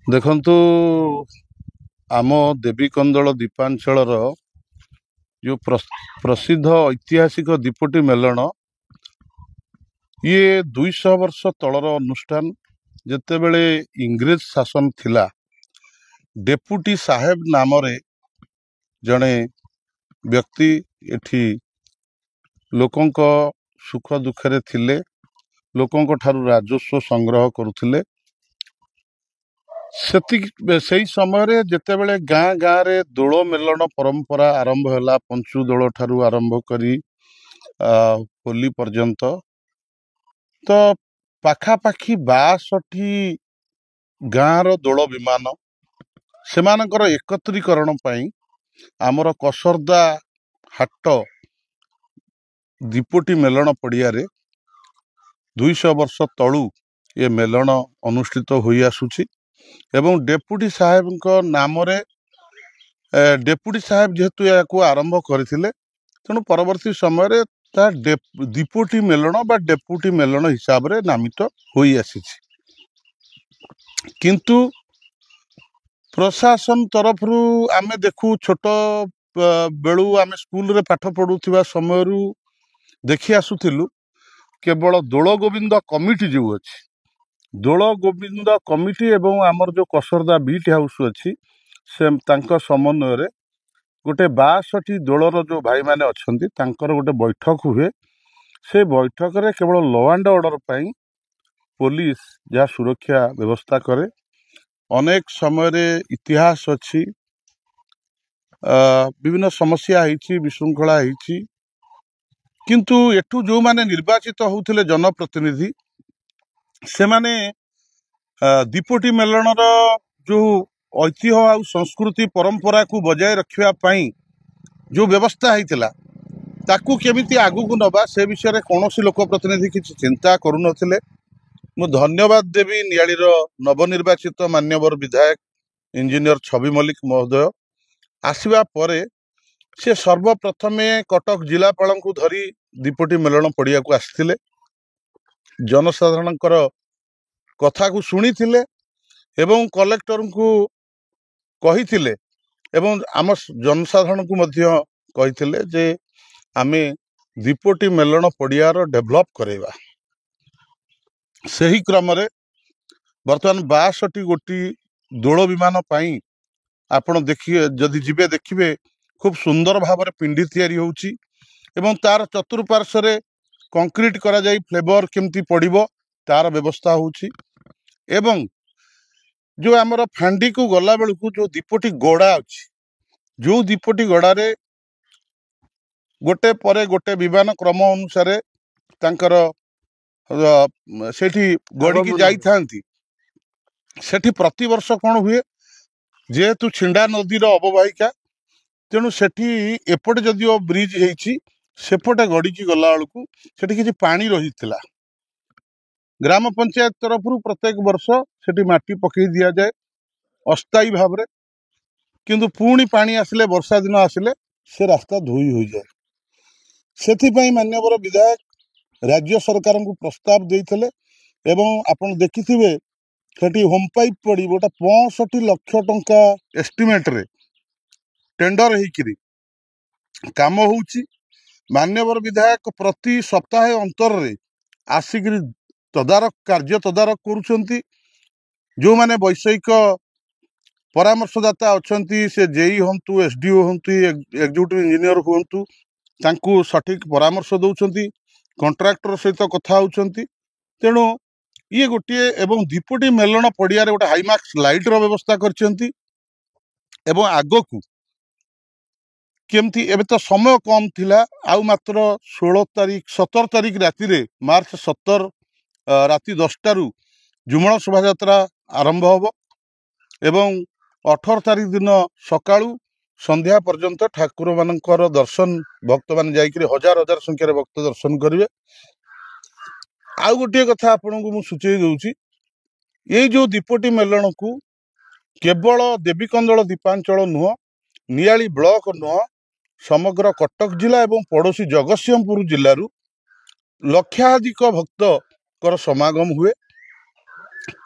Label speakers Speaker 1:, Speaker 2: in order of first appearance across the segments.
Speaker 1: ଦେଖନ୍ତୁ, ଆମ ଦେବୀକନ୍ଦଳ ଦ୍ୱୀପାଞ୍ଚଳର ଯେଉଁ ପ୍ରସିଦ୍ଧ ଐତିହାସିକ ଦୀପଟି ମେଲଣ, ଇଏ 200 ବର୍ଷ ତଳର ଅନୁଷ୍ଠାନ। ଯେତେବେଳେ ଇଂରେଜ ଶାସନ ଥିଲା, ଡେପୁଟି ସାହେବ ନାମରେ ଜଣେ ବ୍ୟକ୍ତି ଏଠି ଲୋକଙ୍କ ସୁଖ ଦୁଃଖରେ ଥିଲେ, ଲୋକଙ୍କ ଠାରୁ ରାଜସ୍ୱ ସଂଗ୍ରହ କରୁଥିଲେ। ସେଇ ସମୟରେ ଯେତେବେଳେ ଗାଁ ଗାଁରେ ଦୋଳ ମେଲଣ ପରମ୍ପରା ଆରମ୍ଭ ହେଲା, ପଞ୍ଚୁ ଦୋଳ ଠାରୁ ଆରମ୍ଭ କରି ହୋଲି ପର୍ଯ୍ୟନ୍ତ, ତ ପାଖାପାଖି 62ଟି ଗାଁର ଦୋଳ ବିମାନ ସେମାନଙ୍କର ଏକତ୍ରୀକରଣ ପାଇଁ ଆମର କସରଦା ହାଟ ଦୀପଟି ମେଲଣ ପଡ଼ିଆରେ 200 ବର୍ଷ ତଳୁ ଏ ମେଲଣ ଅନୁଷ୍ଠିତ ହୋଇ ଆସୁଛି। ଏବଂ ଡେପୁଟି ସାହେବଙ୍କ ନାମରେ, ଡେପୁଟି ସାହେବ ଯେହେତୁ ଏହାକୁ ଆରମ୍ଭ କରିଥିଲେ, ତେଣୁ ପରବର୍ତ୍ତୀ ସମୟରେ ତାହା ଦୀପଟି ମେଲଣ ବା ଡେପୁଟି ମେଲଣ ହିସାବରେ ନାମିତ ହୋଇ ଆସିଛି। କିନ୍ତୁ ପ୍ରଶାସନ ତରଫରୁ ଆମେ ଦେଖୁ, ଛୋଟ ବେଳୁ ଆମେ ସ୍କୁଲରେ ପାଠ ପଢୁଥିବା ସମୟରୁ ଦେଖି ଆସୁଥିଲୁ, କେବଳ ଦୋଳ ଗୋବିନ୍ଦ କମିଟି ଯେଉଁ ଅଛି, ଦୋଳ ଗୋବିନ୍ଦ କମିଟି ଏବଂ ଆମର ଯେଉଁ କସରଦା ବିଟ୍ ହାଉସ୍ ଅଛି, ସେ ତାଙ୍କ ସମନ୍ୱୟରେ ଗୋଟେ 62ଟି ଦୋଳର ଯେଉଁ ଭାଇମାନେ ଅଛନ୍ତି ତାଙ୍କର ଗୋଟେ ବୈଠକ ହୁଏ। ସେ ବୈଠକରେ କେବଳ ଲ ଆଣ୍ଡ ଅର୍ଡର ପାଇଁ ପୋଲିସ ଯାହା ସୁରକ୍ଷା ବ୍ୟବସ୍ଥା କରେ। ଅନେକ ସମୟରେ ଇତିହାସ ଅଛି, ବିଭିନ୍ନ ସମସ୍ୟା ହେଇଛି, ବିଶୃଙ୍ଖଳା ହେଇଛି, କିନ୍ତୁ ଏଠୁ ଯେଉଁମାନେ ନିର୍ବାଚିତ ହଉଥିଲେ ଜନପ୍ରତିନିଧି, ସେମାନେ ଦୀପଟି ମେଲଣର ଯେଉଁ ଐତିହ୍ୟ ଆଉ ସଂସ୍କୃତି ପରମ୍ପରାକୁ ବଜାୟ ରଖିବା ପାଇଁ ଯେଉଁ ବ୍ୟବସ୍ଥା ହେଇଥିଲା, ତାକୁ କେମିତି ଆଗକୁ ନେବା ସେ ବିଷୟରେ କୌଣସି ଲୋକ ପ୍ରତିନିଧି କିଛି ଚିନ୍ତା କରୁନଥିଲେ। ମୁଁ ଧନ୍ୟବାଦ ଦେବି ନିଆଳିର ନବନିର୍ବାଚିତ ମାନ୍ୟବର ବିଧାୟକ ଇଞ୍ଜିନିୟର ଛବି ମଲ୍ଲିକ ମହୋଦୟ ଆସିବା ପରେ ସେ ସର୍ବପ୍ରଥମେ କଟକ ଜିଲ୍ଲାପାଳଙ୍କୁ ଧରି ଦୀପଟି ମେଲଣ ପଡ଼ିଆକୁ ଆସିଥିଲେ, ଜନସାଧାରଣଙ୍କର କଥାକୁ ଶୁଣିଥିଲେ ଏବଂ କଲେକ୍ଟରଙ୍କୁ କହିଥିଲେ ଏବଂ ଆମ ଜନସାଧାରଣଙ୍କୁ ମଧ୍ୟ କହିଥିଲେ ଯେ ଆମେ ଦୀପଟି ମେଲଣ ପଡ଼ିଆର ଡେଭଲପ୍ କରେଇବା। ସେହି କ୍ରମରେ ବର୍ତ୍ତମାନ 62ଟି ଗୋଟି ଦୋଳ ବିମାନ ପାଇଁ ଆପଣ ଦେଖିବେ, ଯଦି ଯିବେ ଦେଖିବେ ଖୁବ୍ ସୁନ୍ଦର ଭାବରେ ପିଣ୍ଡି ତିଆରି ହେଉଛି ଏବଂ ତାର ଚତୁଃପାର୍ଶ୍ୱରେ କଂକ୍ରିଟ କରାଯାଇ ଫ୍ଲେଭର କେମିତି ପଡ଼ିବ ତାର ବ୍ୟବସ୍ଥା ହେଉଛି। ଏବଂ ଯେଉଁ ଆମର ଫାଣ୍ଡିକୁ ଗଲା ବେଳକୁ ଯେଉଁ ଦୀପଟି ଗଡ଼ା ଅଛି, ଯେଉଁ ଦୀପଟି ଗଡ଼ାରେ ଗୋଟେ ପରେ ଗୋଟେ ବିମାନ କ୍ରମ ଅନୁସାରେ ତାଙ୍କର ସେଠି ଗଡ଼ିକି ଯାଇଥାନ୍ତି, ସେଠି ପ୍ରତିବର୍ଷ କ'ଣ ହୁଏ, ଯେହେତୁ ଛିଣ୍ଡା ନଦୀର ଅବବାହିକା, ତେଣୁ ସେଠି ଏପଟେ ଯଦିଓ ବ୍ରିଜ ହେଇଛି, ସେପଟେ ଗଡ଼ିକି ଗଲା ବେଳକୁ ସେଠି କିଛି ପାଣି ରହିଥିଲା। ଗ୍ରାମ ପଞ୍ଚାୟତ ତରଫରୁ ପ୍ରତ୍ୟେକ ବର୍ଷ ସେଠି ମାଟି ପକେଇ ଦିଆଯାଏ ଅସ୍ଥାୟୀ ଭାବରେ, କିନ୍ତୁ ପୁଣି ପାଣି ଆସିଲେ, ବର୍ଷା ଦିନ ଆସିଲେ ସେ ରାସ୍ତା ଧୋଇ ହୋଇଯାଏ। ସେଥିପାଇଁ ମାନ୍ୟବର ବିଧାୟକ ରାଜ୍ୟ ସରକାରଙ୍କୁ ପ୍ରସ୍ତାବ ଦେଇଥିଲେ ଏବଂ ଆପଣ ଦେଖିଥିବେ ସେଠି ହୋମ୍ ପାଇପ୍ ପଡ଼ି ଗୋଟେ 65 ଲକ୍ଷ ଟଙ୍କା ଏଷ୍ଟିମେଟରେ ଟେଣ୍ଡର ହେଇକିରି କାମ ହେଉଛି। ମାନ୍ୟବର ବିଧାୟକ ପ୍ରତି ସପ୍ତାହେ ଅନ୍ତରରେ ଆସିକିରି କାର୍ଯ୍ୟ ତଦାରଖ କରୁଛନ୍ତି। ଯେଉଁମାନେ ବୈଷୟିକ ପରାମର୍ଶଦାତା ଅଛନ୍ତି, ସେ ଜେଇ ହୁଅନ୍ତୁ, SDO ହୁଅନ୍ତୁ, ଏକ୍ଜିକ୍ୟୁଟିଭ ଇଞ୍ଜିନିୟର ହୁଅନ୍ତୁ, ତାଙ୍କୁ ସଠିକ ପରାମର୍ଶ ଦେଉଛନ୍ତି, କଣ୍ଟ୍ରାକ୍ଟର ସହିତ କଥା ହେଉଛନ୍ତି। ତେଣୁ ଇଏ ଗୋଟିଏ, ଏବଂ ଦୀପଟି ମେଲଣ ପଡ଼ିଆରେ ଗୋଟେ ହାଇମାକ୍ସ ଲାଇଟର ବ୍ୟବସ୍ଥା କରିଛନ୍ତି। ଏବଂ ଆଗକୁ କେମିତି, ଏବେ ତ ସମୟ କମ୍ ଥିଲା, ଆଉ ମାତ୍ର 17 ତାରିଖ ରାତିରେ, ମାର୍ଚ୍ଚ 17 ରାତି 10ଟାରୁ ଝୁମଣ ଶୋଭାଯାତ୍ରା ଆରମ୍ଭ ହେବ ଏବଂ 18 ତାରିଖ ଦିନ ସକାଳୁ ସନ୍ଧ୍ୟା ପର୍ଯ୍ୟନ୍ତ ଠାକୁର ମାନଙ୍କର ଦର୍ଶନ, ଭକ୍ତମାନେ ଯାଇକରି ହଜାର ହଜାର ସଂଖ୍ୟାରେ ଭକ୍ତ ଦର୍ଶନ କରିବେ। ଆଉ ଗୋଟିଏ କଥା ଆପଣଙ୍କୁ ମୁଁ ସୂଚେଇ ଦଉଛି, ଏଇ ଯୋଉ ଦୀପଟି ମେଲଣକୁ କେବଳ ଦେବୀକନ୍ଦଳ ଦ୍ୱୀପାଞ୍ଚଳ ନୁହଁ, ନିଆଳି ବ୍ଲକ ନୁହଁ, ସମଗ୍ର କଟକ ଜିଲ୍ଲା ଏବଂ ପଡ଼ୋଶୀ ଜଗତସିଂହପୁର ଜିଲ୍ଲାରୁ ଲକ୍ଷାଧିକ ଭକ୍ତଙ୍କର ସମାଗମ ହୁଏ।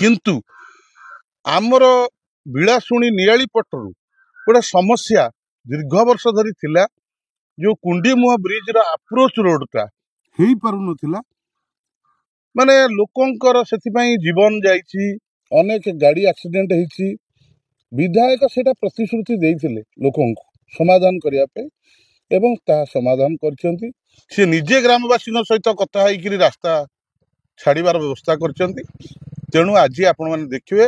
Speaker 1: କିନ୍ତୁ ଆମର ବିଳାଶୁଣୀ ନିଆଳି ପଟରୁ ଗୋଟେ ସମସ୍ୟା ଦୀର୍ଘ ବର୍ଷ ଧରି ଥିଲା। ଯୋଉ କୁଣ୍ଡିମୁହାଁ ବ୍ରିଜର ଆପ୍ରୋଚ ରୋଡଟା ହେଇପାରୁନଥିଲା, ମାନେ ଲୋକଙ୍କର ସେଥିପାଇଁ ଜୀବନ ଯାଇଛି, ଅନେକ ଗାଡି ଆକ୍ସିଡେଣ୍ଟ ହେଇଛି। ବିଧାୟକ ସେଇଟା ପ୍ରତିଶ୍ରୁତି ଦେଇଥିଲେ ଲୋକଙ୍କୁ ସମାଧାନ କରିବା ପାଇଁ ଏବଂ ତାହା ସମାଧାନ କରିଛନ୍ତି। ସେ ନିଜେ ଗ୍ରାମବାସୀଙ୍କ ସହିତ କଥା ହେଇକିରି ରାସ୍ତା ଛାଡ଼ିବାର ବ୍ୟବସ୍ଥା କରିଛନ୍ତି। ତେଣୁ ଆଜି ଆପଣମାନେ ଦେଖିବେ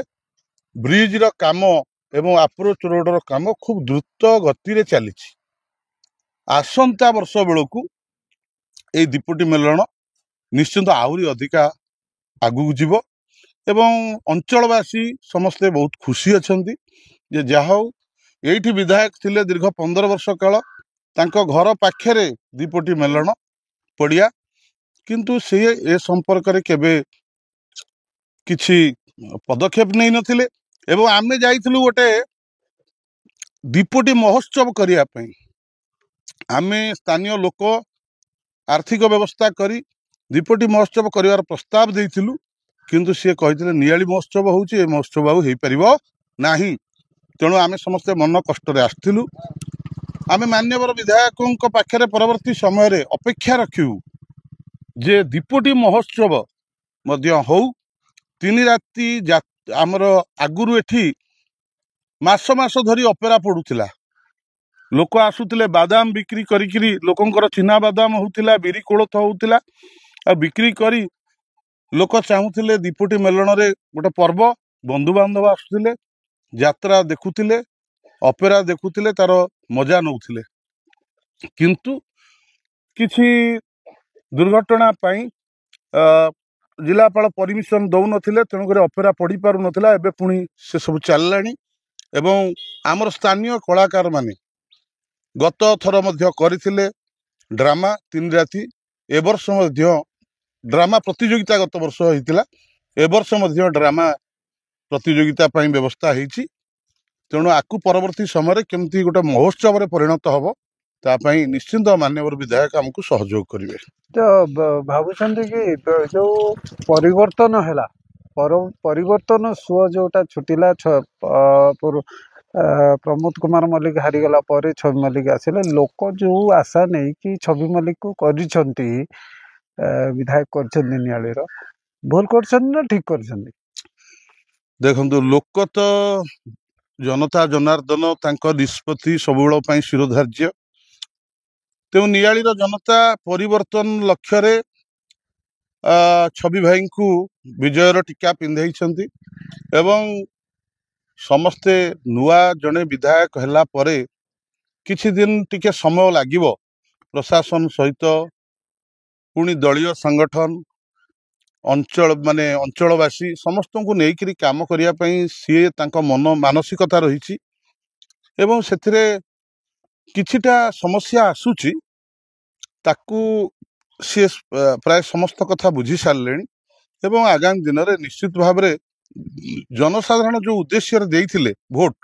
Speaker 1: ବ୍ରିଜର କାମ ଏବଂ ଆପ୍ରୋଚ ରୋଡର କାମ ଖୁବ୍ ଦ୍ରୁତ ଗତିରେ ଚାଲିଛି। ଆସନ୍ତା ବର୍ଷ ବେଳକୁ ଏଇ ଦୀପଟି ମେଲଣ ନିଶ୍ଚିନ୍ତ ଆହୁରି ଅଧିକା ଆଗକୁ ଯିବ ଏବଂ ଅଞ୍ଚଳବାସୀ ସମସ୍ତେ ବହୁତ ଖୁସି ଅଛନ୍ତି ଯେ ଯାହା ହଉ ଏଇଠି ବିଧାୟକ ଥିଲେ ଦୀର୍ଘ 15 ବର୍ଷ କାଳ, ତାଙ୍କ ଘର ପାଖରେ ଦୀପଟି ମେଲଣ ପଡ଼ିଆ, କିନ୍ତୁ ସେ ଏ ସମ୍ପର୍କରେ କେବେ କିଛି ପଦକ୍ଷେପ ନେଇନଥିଲେ। ଏବଂ ଆମେ ଯାଇଥିଲୁ ଗୋଟେ ଦୀପଟି ମହୋତ୍ସବ କରିବା ପାଇଁ। ଆମେ ସ୍ଥାନୀୟ ଲୋକ ଆର୍ଥିକ ବ୍ୟବସ୍ଥା କରି ଦୀପଟି ମହୋତ୍ସବ କରିବାର ପ୍ରସ୍ତାବ ଦେଇଥିଲୁ, କିନ୍ତୁ ସିଏ କହିଥିଲେ ନିଆଳି ମହୋତ୍ସବ ହେଉଛି, ଏ ମହୋତ୍ସବ ଆଉ ହେଇପାରିବ ନାହିଁ। ତେଣୁ ଆମେ ସମସ୍ତେ ମନ କଷ୍ଟରେ ଆସିଥିଲୁ। ଆମେ ମାନ୍ୟବର ବିଧାୟକଙ୍କ ପାଖରେ ପରବର୍ତ୍ତୀ ସମୟରେ ଅପେକ୍ଷା ରଖିବୁ ଯେ ଦୀପଟି ମହୋତ୍ସବ ମଧ୍ୟ ହଉ। 3 ରାତି ଆମର ଆଗରୁ ଏଠି ମାସ ମାସ ଧରି ଅପେରା ପଡୁଥିଲା। ଲୋକ ଆସୁଥିଲେ ବାଦାମ ବିକ୍ରି କରିକିରି, ଲୋକଙ୍କର ଚିନା ବାଦାମ ହଉଥିଲା, ବିରି କୋଳଥ ହଉଥିଲା, ଆଉ ବିକ୍ରି କରି ଲୋକ ଚାହୁଁଥିଲେ ଦୀପଟି ମେଲଣରେ ଗୋଟେ ପର୍ବ, ବନ୍ଧୁବାନ୍ଧବ ଆସୁଥିଲେ, ଯାତ୍ରା ଦେଖୁଥିଲେ, ଅପେରା ଦେଖୁଥିଲେ, ତାର ମଜା ନେଉଥିଲେ। କିନ୍ତୁ କିଛି ଦୁର୍ଘଟଣା ପାଇଁ ଜିଲ୍ଲାପାଳ ପରମିଶନ ଦଉନଥିଲେ, ତେଣୁକରି ଅପେରା ପଡି ପାରୁନଥିଲା। ଏବେ ପୁଣି ସେ ସବୁ ଚାଲିଲାଣି ଏବଂ ଆମର ସ୍ଥାନୀୟ କଳାକାରମାନେ ଗତ ଥର ମଧ୍ୟ କରିଥିଲେ ଡ୍ରାମା 3 ରାତି। ଏ ବର୍ଷ ମଧ୍ୟ ଡ୍ରାମା ପ୍ରତିଯୋଗିତା ଗତ ବର୍ଷ ହେଇଥିଲା, ଏ ବର୍ଷ ମଧ୍ୟ ଡ୍ରାମା ପ୍ରତିଯୋଗିତା ପାଇଁ ବ୍ୟବସ୍ଥା ହେଇଛି। ତେଣୁ ଆକୁ ପରବର୍ତ୍ତୀ ସମୟରେ କେମିତି ଗୋଟେ ମହୋତ୍ସବରେ ପରିଣତ ହବ ତା ପାଇଁ ନିଶ୍ଚିନ୍ତ ମାନ୍ୟବର ବିଧାୟକ ଆମକୁ ସହଯୋଗ କରିବେ।
Speaker 2: ତ ଭାବୁଛନ୍ତି କି ଯୋଉ ପରିବର୍ତ୍ତନ ହେଲା, ପରିବର୍ତ୍ତନ ସୁଅ ଯୋଉଟା ଛୁଟିଲା, ପ୍ରମୋଦ କୁମାର ମଲ୍ଲିକ ହାରିଗଲା ପରେ ଛବି ମଲ୍ଲିକ ଆସିଲେ, ଲୋକ ଯୋଉ ଆଶା ନେଇକି ଛବି ମଲ୍ଲିକକୁ କରିଛନ୍ତି, ବିଧାୟକ କରିଛନ୍ତି ନିଆଳିର, ଭୁଲ କରିଛନ୍ତି ନା ଠିକ କରିଛନ୍ତି?
Speaker 1: ଦେଖନ୍ତୁ, ଲୋକ ତ ଜନତା ଜନାର୍ଦ୍ଦନ, ତାଙ୍କ ନିଷ୍ପତ୍ତି ସବୁବେଳ ପାଇଁ ଶିରୋଧାର୍ଯ୍ୟ। ତେଣୁ ନିଆଳିର ଜନତା ପରିବର୍ତ୍ତନ ଲକ୍ଷ୍ୟରେ ଛବି ଭାଇଙ୍କୁ ବିଜୟର ଟୀକା ପିନ୍ଧାଇଛନ୍ତି ଏବଂ ସମସ୍ତେ ନୂଆ ଜଣେ ବିଧାୟକ ହେଲା ପରେ କିଛି ଦିନ ଟିକେ ସମୟ ଲାଗିବ ପ୍ରଶାସନ ସହିତ, ପୁଣି ଦଳୀୟ ସଂଗଠନ, ଅଞ୍ଚଳବାସୀ ସମସ୍ତଙ୍କୁ ନେଇକିରି କାମ କରିବା ପାଇଁ ସିଏ ତାଙ୍କ ମାନସିକତା ରହିଛି ଏବଂ ସେଥିରେ କିଛିଟା ସମସ୍ୟା ଆସୁଛି, ତାକୁ ସିଏ ପ୍ରାୟ ସମସ୍ତ କଥା ବୁଝି ସାରିଲେଣି ଏବଂ ଆଗାମୀ ଦିନରେ ନିଶ୍ଚିତ ଭାବରେ ଜନସାଧାରଣ ଯୋଉ ଉଦ୍ଦେଶ୍ୟରେ ଦେଇଥିଲେ ଭୋଟ,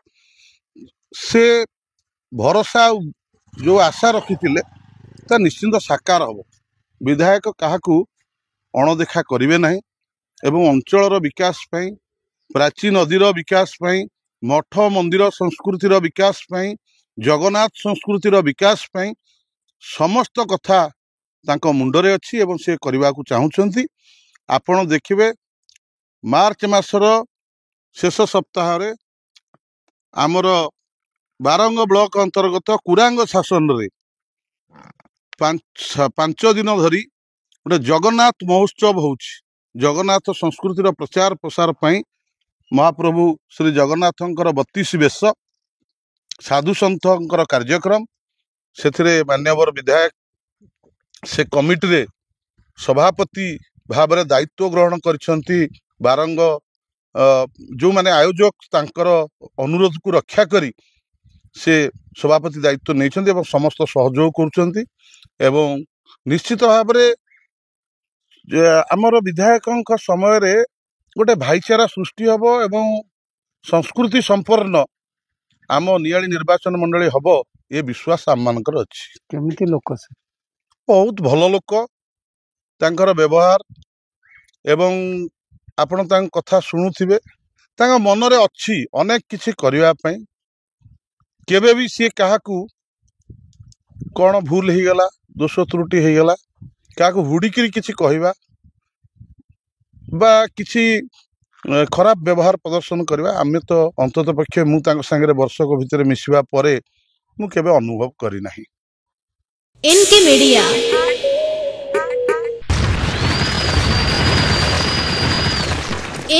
Speaker 1: ସେ ଭରସା ଆଉ ଯୋଉ ଆଶା ରଖିଥିଲେ ତା ନିଶ୍ଚିନ୍ତ ସାକାର ହବ। ବିଧାୟକ କାହାକୁ ଅଣଦେଖା କରିବେ ନାହିଁ ଏବଂ ଅଞ୍ଚଳର ବିକାଶ ପାଇଁ, ପ୍ରାଚୀ ନଦୀର ବିକାଶ ପାଇଁ, ମଠ ମନ୍ଦିର ସଂସ୍କୃତିର ବିକାଶ ପାଇଁ, ଜଗନ୍ନାଥ ସଂସ୍କୃତିର ବିକାଶ ପାଇଁ ସମସ୍ତ କଥା ତାଙ୍କ ମୁଣ୍ଡରେ ଅଛି ଏବଂ ସେ କରିବାକୁ ଚାହୁଁଛନ୍ତି। ଆପଣ ଦେଖିବେ ମାର୍ଚ୍ଚ ମାସର ଶେଷ ସପ୍ତାହରେ ଆମର ବାରଙ୍ଗ ବ୍ଲକ ଅନ୍ତର୍ଗତ କୁରାଙ୍ଗ ଶାସନରେ 5 ଦିନ ଧରି ଗୋଟେ ଜଗନ୍ନାଥ ମହୋତ୍ସବ ହଉଛି। ଜଗନ୍ନାଥ ସଂସ୍କୃତିର ପ୍ରଚାର ପ୍ରସାର ପାଇଁ ମହାପ୍ରଭୁ ଶ୍ରୀ ଜଗନ୍ନାଥଙ୍କର 32 ବେଶ, ସାଧୁ ସନ୍ଥଙ୍କର କାର୍ଯ୍ୟକ୍ରମ, ସେଥିରେ ମାନ୍ୟବର ବିଧାୟକ ସେ କମିଟିରେ ସଭାପତି ଭାବରେ ଦାୟିତ୍ୱ ଗ୍ରହଣ କରିଛନ୍ତି। ବାରଙ୍ଗ ଯେଉଁମାନେ ଆୟୋଜକ ତାଙ୍କର ଅନୁରୋଧକୁ ରକ୍ଷା କରି ସେ ସଭାପତି ଦାୟିତ୍ୱ ନେଇଛନ୍ତି ଏବଂ ସମସ୍ତ ସହଯୋଗ କରୁଛନ୍ତି ଏବଂ ନିଶ୍ଚିତ ଭାବରେ ଆମର ବିଧାୟକଙ୍କ ସମୟରେ ଗୋଟେ ଭାଇଚାରା ସୃଷ୍ଟି ହବ ଏବଂ ସଂସ୍କୃତି ସମ୍ପନ୍ନ ଆମ ନିଆଳି ନିର୍ବାଚନ ମଣ୍ଡଳୀ ହବ, ଏ ବିଶ୍ୱାସ ଆମମାନଙ୍କର ଅଛି।
Speaker 2: କେମିତି ଲୋକ ସେ?
Speaker 1: ବହୁତ ଭଲ ଲୋକ, ତାଙ୍କର ବ୍ୟବହାର ଏବଂ ଆପଣ ତାଙ୍କ କଥା ଶୁଣୁଥିବେ, ତାଙ୍କ ମନରେ ଅଛି ଅନେକ କିଛି କରିବା ପାଇଁ। କେବେ ବି ସିଏ କାହାକୁ କ'ଣ ଭୁଲ ହେଇଗଲା, ଦୋଷ ତ୍ରୁଟି ହେଇଗଲା, କାହାକୁ ହୁଡ଼ିକିରି କିଛି କହିବା ବା କିଛି ଖରାପ ବ୍ୟବହାର ପ୍ରଦର୍ଶନ କରିବା ଆମେ ତ ଅନ୍ତତଃ ପକ୍ଷେ ମୁଁ ତାଙ୍କ ସାଙ୍ଗରେ ବର୍ଷକ ଭିତରେ ମିଶିବା ପରେ ମୁଁ କେବେ ଅନୁଭବ କରିନାହିଁ।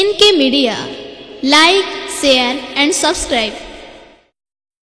Speaker 3: NK media like share and subscribe.